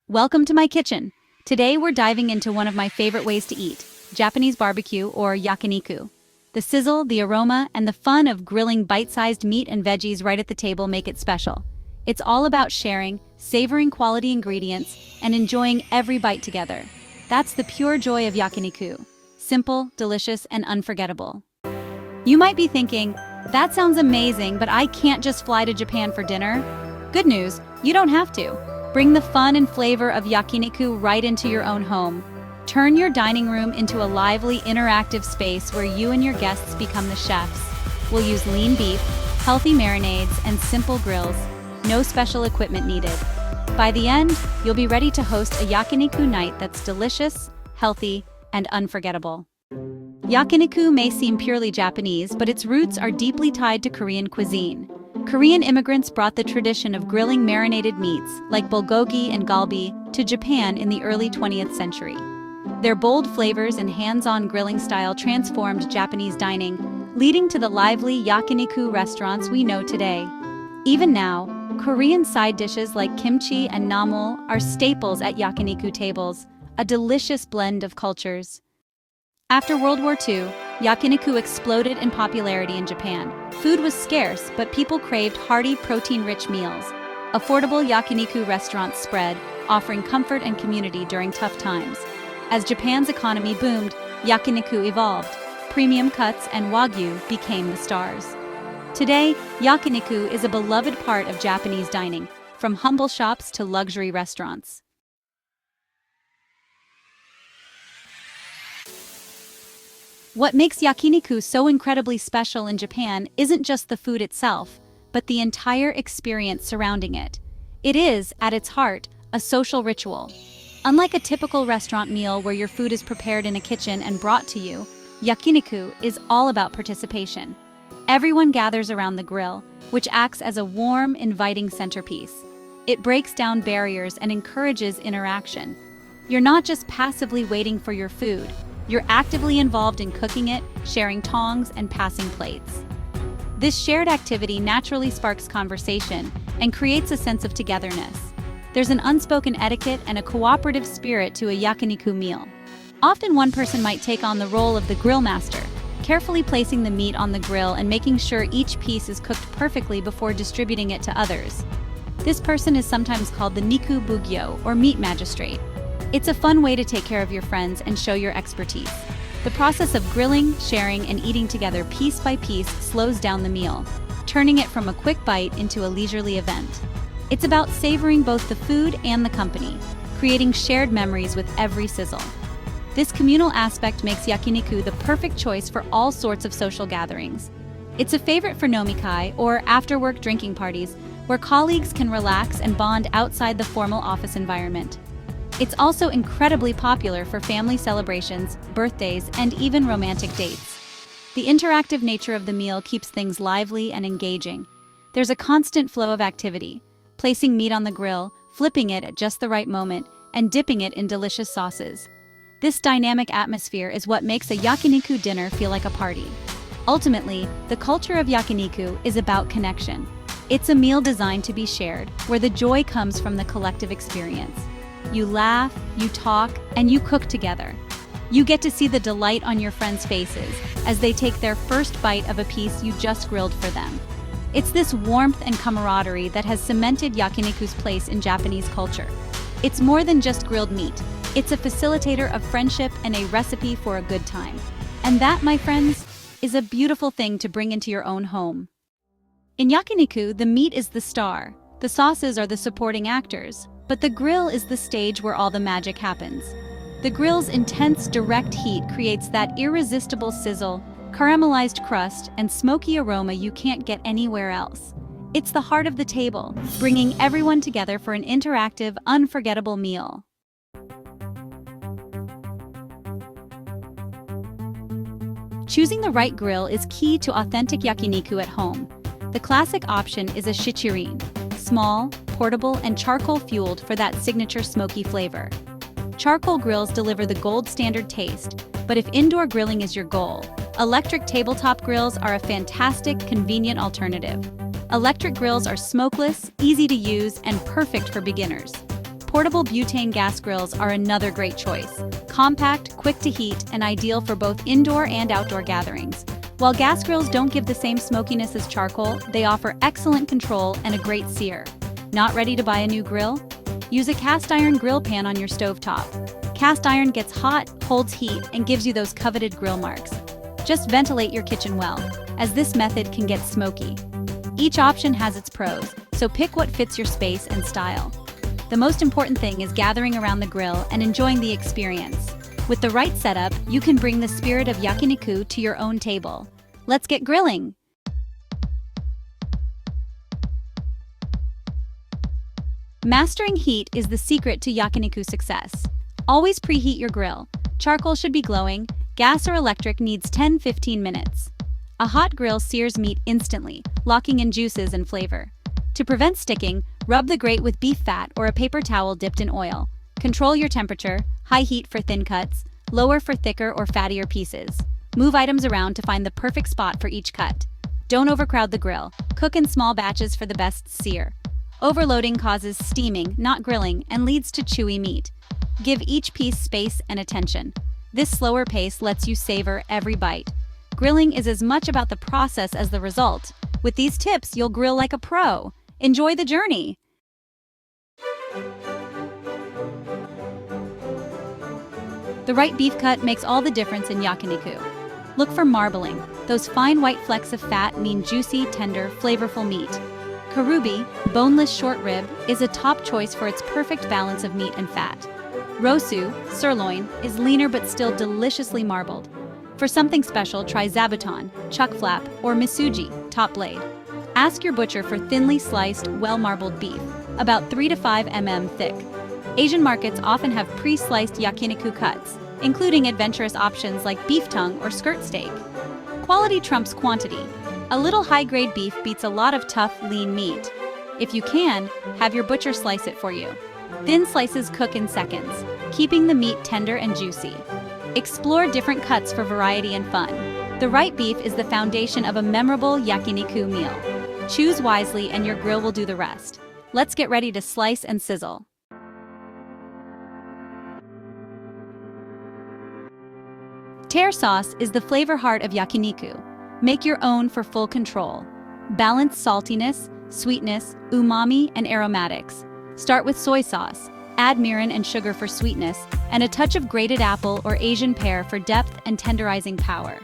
Welcome to my kitchen. Today we're diving into one of my favorite ways to eat, Japanese barbecue or yakiniku. The sizzle, the aroma, and the fun of grilling bite-sized meat and veggies right at the table make it special. It's all about sharing, savoring quality ingredients, and enjoying every bite together. That's the pure joy of yakiniku. Simple, delicious, and unforgettable. You might be thinking, that sounds amazing, but I can't just fly to Japan for dinner. Good news, you don't have to. Bring the fun and flavor of yakiniku right into your own home. Turn your dining room into a lively, interactive space where you and your guests become the chefs. We'll use lean beef, healthy marinades, and simple grills. No special equipment needed. By the end, you'll be ready to host a yakiniku night that's delicious, healthy, and unforgettable. Yakiniku may seem purely Japanese, but its roots are deeply tied to Korean cuisine. Korean immigrants brought the tradition of grilling marinated meats, like bulgogi and galbi, to Japan in the early 20th century. Their bold flavors and hands-on grilling style transformed Japanese dining, leading to the lively yakiniku restaurants we know today. Even now, Korean side dishes like kimchi and nammul are staples at yakiniku tables, a delicious blend of cultures. After World War II, yakiniku exploded in popularity in Japan. Food was scarce, but people craved hearty, protein-rich meals. Affordable yakiniku restaurants spread, offering comfort and community during tough times. As Japan's economy boomed, yakiniku evolved. Premium cuts and wagyu became the stars. Today, yakiniku is a beloved part of Japanese dining, from humble shops to luxury restaurants. What makes yakiniku so incredibly special in Japan isn't just the food itself, but the entire experience surrounding it. It is, at its heart, a social ritual. Unlike a typical restaurant meal where your food is prepared in a kitchen and brought to you, yakiniku is all about participation. Everyone gathers around the grill, which acts as a warm, inviting centerpiece. It breaks down barriers and encourages interaction. You're not just passively waiting for your food. You're actively involved in cooking it, sharing tongs, and passing plates. This shared activity naturally sparks conversation and creates a sense of togetherness. There's an unspoken etiquette and a cooperative spirit to a yakiniku meal. Often one person might take on the role of the grill master, carefully placing the meat on the grill and making sure each piece is cooked perfectly before distributing it to others. This person is sometimes called the Niku Bugyo, or meat magistrate. It's a fun way to take care of your friends and show your expertise. The process of grilling, sharing, and eating together piece by piece slows down the meal, turning it from a quick bite into a leisurely event. It's about savoring both the food and the company, creating shared memories with every sizzle. This communal aspect makes yakiniku the perfect choice for all sorts of social gatherings. It's a favorite for nomikai, or after-work drinking parties, where colleagues can relax and bond outside the formal office environment. It's also incredibly popular for family celebrations, birthdays, and even romantic dates. The interactive nature of the meal keeps things lively and engaging. There's a constant flow of activity, placing meat on the grill, flipping it at just the right moment, and dipping it in delicious sauces. This dynamic atmosphere is what makes a yakiniku dinner feel like a party. Ultimately, the culture of yakiniku is about connection. It's a meal designed to be shared, where the joy comes from the collective experience. You laugh, you talk, and you cook together. You get to see the delight on your friends' faces as they take their first bite of a piece you just grilled for them. It's this warmth and camaraderie that has cemented yakiniku's place in Japanese culture. It's more than just grilled meat. It's a facilitator of friendship and a recipe for a good time. And that, my friends, is a beautiful thing to bring into your own home. In yakiniku, the meat is the star. The sauces are the supporting actors. But the grill is the stage where all the magic happens. The grill's intense, direct heat creates that irresistible sizzle, caramelized crust, and smoky aroma you can't get anywhere else. It's the heart of the table, bringing everyone together for an interactive, unforgettable meal. Choosing the right grill is key to authentic yakiniku at home. The classic option is a shichirin, small, portable, and charcoal-fueled for that signature smoky flavor. Charcoal grills deliver the gold standard taste, but if indoor grilling is your goal, electric tabletop grills are a fantastic, convenient alternative. Electric grills are smokeless, easy to use, and perfect for beginners. Portable butane gas grills are another great choice. Compact, quick to heat, and ideal for both indoor and outdoor gatherings. While gas grills don't give the same smokiness as charcoal, they offer excellent control and a great sear. Not ready to buy a new grill? Use a cast iron grill pan on your stovetop. Cast iron gets hot, holds heat, and gives you those coveted grill marks. Just ventilate your kitchen well, as this method can get smoky. Each option has its pros, so pick what fits your space and style. The most important thing is gathering around the grill and enjoying the experience. With the right setup, you can bring the spirit of Yakiniku to your own table. Let's get grilling! Mastering heat is the secret to Yakiniku success. Always preheat your grill. Charcoal should be glowing, gas or electric needs 10-15 minutes. A hot grill sears meat instantly, locking in juices and flavor. To prevent sticking, rub the grate with beef fat or a paper towel dipped in oil. Control your temperature, high heat for thin cuts, lower for thicker or fattier pieces. Move items around to find the perfect spot for each cut. Don't overcrowd the grill. Cook in small batches for the best sear. Overloading causes steaming, not grilling, and leads to chewy meat. Give each piece space and attention. This slower pace lets you savor every bite. Grilling is as much about the process as the result. With these tips, you'll grill like a pro. Enjoy the journey! The right beef cut makes all the difference in Yakiniku. Look for marbling. Those fine white flecks of fat mean juicy, tender, flavorful meat. Karubi, boneless short rib, is a top choice for its perfect balance of meat and fat. Rosu, sirloin, is leaner but still deliciously marbled. For something special, try zabuton, chuck flap, or misuji, top blade. Ask your butcher for thinly sliced, well-marbled beef, about 3 to 5 mm thick. Asian markets often have pre-sliced Yakiniku cuts, including adventurous options like beef tongue or skirt steak. Quality trumps quantity. A little high-grade beef beats a lot of tough, lean meat. If you can, have your butcher slice it for you. Thin slices cook in seconds, keeping the meat tender and juicy. Explore different cuts for variety and fun. The right beef is the foundation of a memorable Yakiniku meal. Choose wisely and your grill will do the rest. Let's get ready to slice and sizzle. Tare sauce is the flavor heart of Yakiniku. Make your own for full control. Balance saltiness, sweetness, umami, and aromatics. Start with soy sauce. Add mirin and sugar for sweetness, and a touch of grated apple or Asian pear for depth and tenderizing power.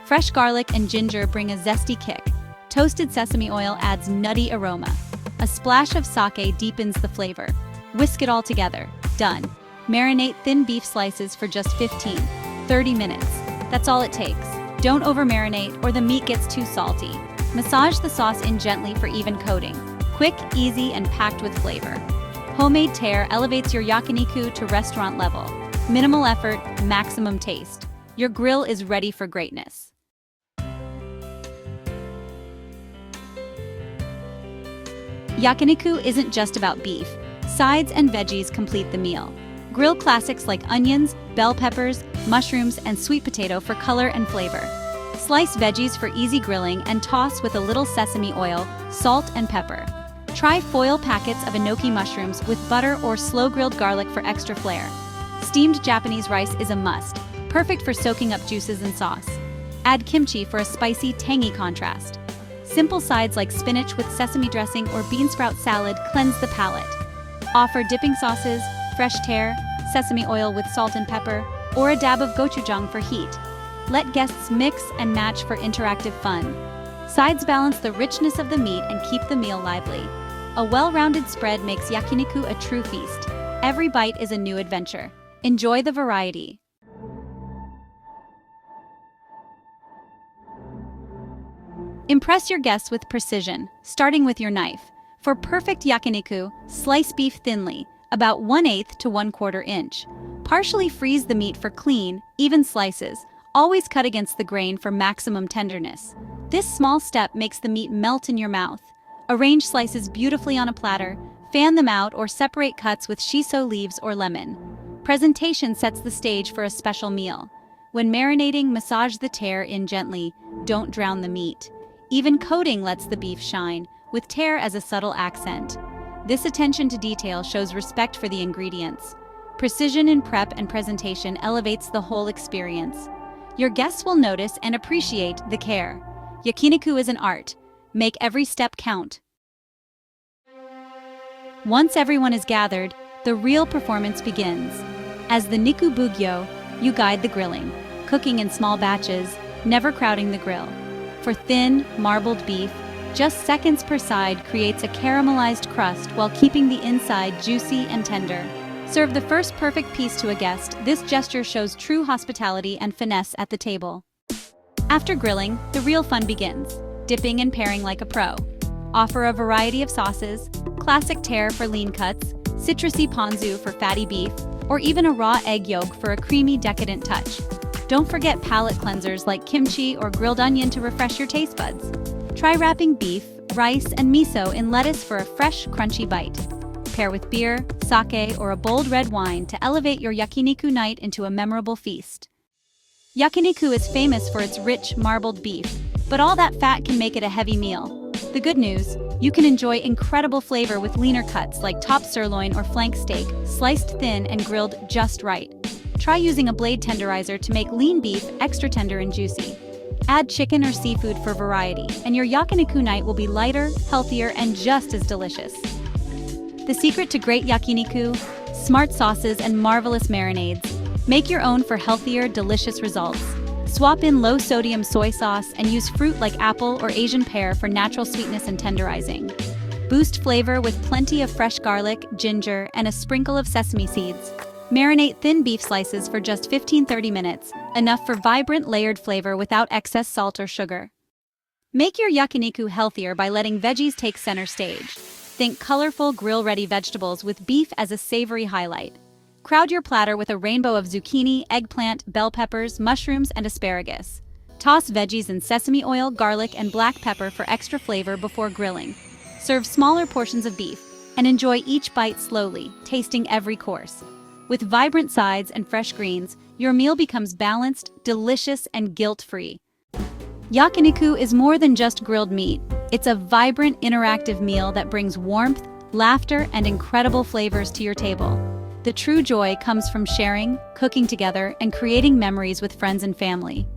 Fresh garlic and ginger bring a zesty kick. Toasted sesame oil adds nutty aroma. A splash of sake deepens the flavor. Whisk it all together. Done. Marinate thin beef slices for just 15-30 minutes. That's all it takes. Don't over-marinate or the meat gets too salty. Massage the sauce in gently for even coating. Quick, easy, and packed with flavor. Homemade tare elevates your Yakiniku to restaurant level. Minimal effort, maximum taste. Your grill is ready for greatness. Yakiniku isn't just about beef. Sides and veggies complete the meal. Grill classics like onions, bell peppers, mushrooms, and sweet potato for color and flavor. Slice veggies for easy grilling and toss with a little sesame oil, salt, and pepper. Try foil packets of enoki mushrooms with butter or slow-grilled garlic for extra flair. Steamed Japanese rice is a must, perfect for soaking up juices and sauce. Add kimchi for a spicy, tangy contrast. Simple sides like spinach with sesame dressing or bean sprout salad cleanse the palate. Offer dipping sauces, fresh tare, sesame oil with salt and pepper, or a dab of gochujang for heat. Let guests mix and match for interactive fun. Sides balance the richness of the meat and keep the meal lively. A well-rounded spread makes Yakiniku a true feast. Every bite is a new adventure. Enjoy the variety. Impress your guests with precision, starting with your knife. For perfect Yakiniku, slice beef thinly, about 1/8 to 1/4 inch. Partially freeze the meat for clean, even slices. Always cut against the grain for maximum tenderness. This small step makes the meat melt in your mouth. Arrange slices beautifully on a platter, fan them out or separate cuts with shiso leaves or lemon. Presentation sets the stage for a special meal. When marinating, massage the tare in gently, don't drown the meat. Even coating lets the beef shine, with tare as a subtle accent. This attention to detail shows respect for the ingredients. Precision in prep and presentation elevates the whole experience. Your guests will notice and appreciate the care. Yakiniku is an art. Make every step count. Once everyone is gathered, the real performance begins. As the Niku Bugyo, you guide the grilling, cooking in small batches, never crowding the grill. For thin, marbled beef, just seconds per side creates a caramelized crust while keeping the inside juicy and tender. Serve the first perfect piece to a guest. This gesture shows true hospitality and finesse at the table. After grilling, the real fun begins, dipping and pairing like a pro. Offer a variety of sauces, classic tare for lean cuts, citrusy ponzu for fatty beef, or even a raw egg yolk for a creamy, decadent touch. Don't forget palate cleansers like kimchi or grilled onion to refresh your taste buds. Try wrapping beef, rice, and miso in lettuce for a fresh, crunchy bite. Pair with beer, sake, or a bold red wine to elevate your yakiniku night into a memorable feast. Yakiniku is famous for its rich, marbled beef, but all that fat can make it a heavy meal. The good news, you can enjoy incredible flavor with leaner cuts like top sirloin or flank steak, sliced thin and grilled just right. Try using a blade tenderizer to make lean beef extra tender and juicy. Add chicken or seafood for variety, and your yakiniku night will be lighter, healthier, and just as delicious. The secret to great yakiniku? Smart sauces and marvelous marinades. Make your own for healthier, delicious results. Swap in low-sodium soy sauce and use fruit like apple or Asian pear for natural sweetness and tenderizing. Boost flavor with plenty of fresh garlic, ginger, and a sprinkle of sesame seeds. Marinate thin beef slices for just 15-30 minutes, enough for vibrant layered flavor without excess salt or sugar. Make your yakiniku healthier by letting veggies take center stage. Think colorful, grill-ready vegetables with beef as a savory highlight. Crowd your platter with a rainbow of zucchini, eggplant, bell peppers, mushrooms, and asparagus. Toss veggies in sesame oil, garlic, and black pepper for extra flavor before grilling. Serve smaller portions of beef and enjoy each bite slowly, tasting every course. With vibrant sides and fresh greens, your meal becomes balanced, delicious, and guilt-free. Yakiniku is more than just grilled meat. It's a vibrant, interactive meal that brings warmth, laughter, and incredible flavors to your table. The true joy comes from sharing, cooking together, and creating memories with friends and family.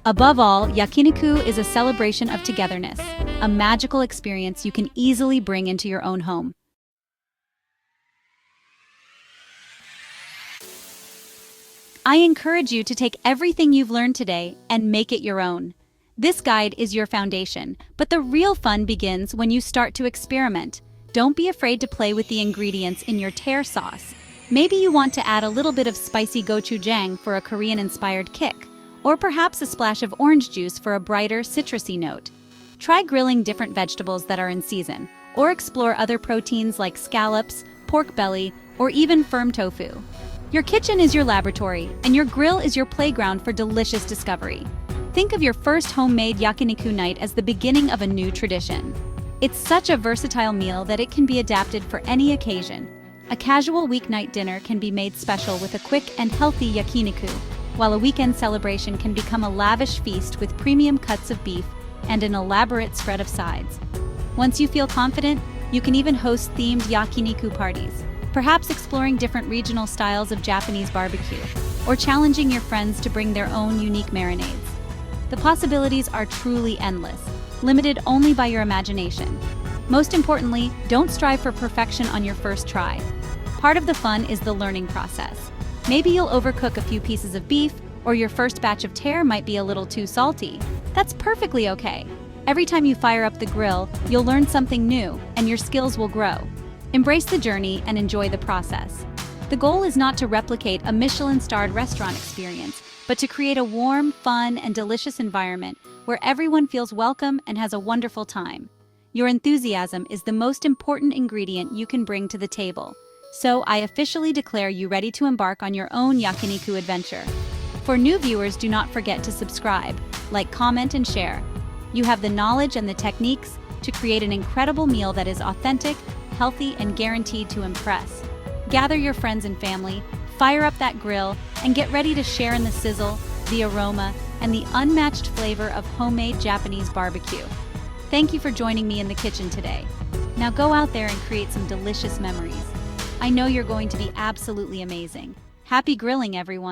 Above all, yakiniku is a celebration of togetherness, a magical experience you can easily bring into your own home. I encourage you to take everything you've learned today and make it your own. This guide is your foundation, but the real fun begins when you start to experiment. Don't be afraid to play with the ingredients in your tare sauce. Maybe you want to add a little bit of spicy gochujang for a Korean-inspired kick, or perhaps a splash of orange juice for a brighter, citrusy note. Try grilling different vegetables that are in season, or explore other proteins like scallops, pork belly, or even firm tofu. Your kitchen is your laboratory, and your grill is your playground for delicious discovery. Think of your first homemade yakiniku night as the beginning of a new tradition. It's such a versatile meal that it can be adapted for any occasion. A casual weeknight dinner can be made special with a quick and healthy yakiniku, while a weekend celebration can become a lavish feast with premium cuts of beef and an elaborate spread of sides. Once you feel confident, you can even host themed yakiniku parties, perhaps exploring different regional styles of Japanese barbecue, or challenging your friends to bring their own unique marinades. The possibilities are truly endless, limited only by your imagination. Most importantly, don't strive for perfection on your first try. Part of the fun is the learning process. Maybe you'll overcook a few pieces of beef, or your first batch of tare might be a little too salty. That's perfectly okay. Every time you fire up the grill, you'll learn something new, and your skills will grow. Embrace the journey and enjoy the process. The goal is not to replicate a Michelin-starred restaurant experience, but to create a warm, fun, and delicious environment where everyone feels welcome and has a wonderful time. Your enthusiasm is the most important ingredient you can bring to the table. So I officially declare you ready to embark on your own yakiniku adventure. For new viewers, do not forget to subscribe, like, comment, and share. You have the knowledge and the techniques to create an incredible meal that is authentic, healthy, and guaranteed to impress. Gather your friends and family, fire up that grill, and get ready to share in the sizzle, the aroma, and the unmatched flavor of homemade Japanese barbecue. Thank you for joining me in the kitchen today. Now go out there and create some delicious memories. I know you're going to be absolutely amazing. Happy grilling, everyone!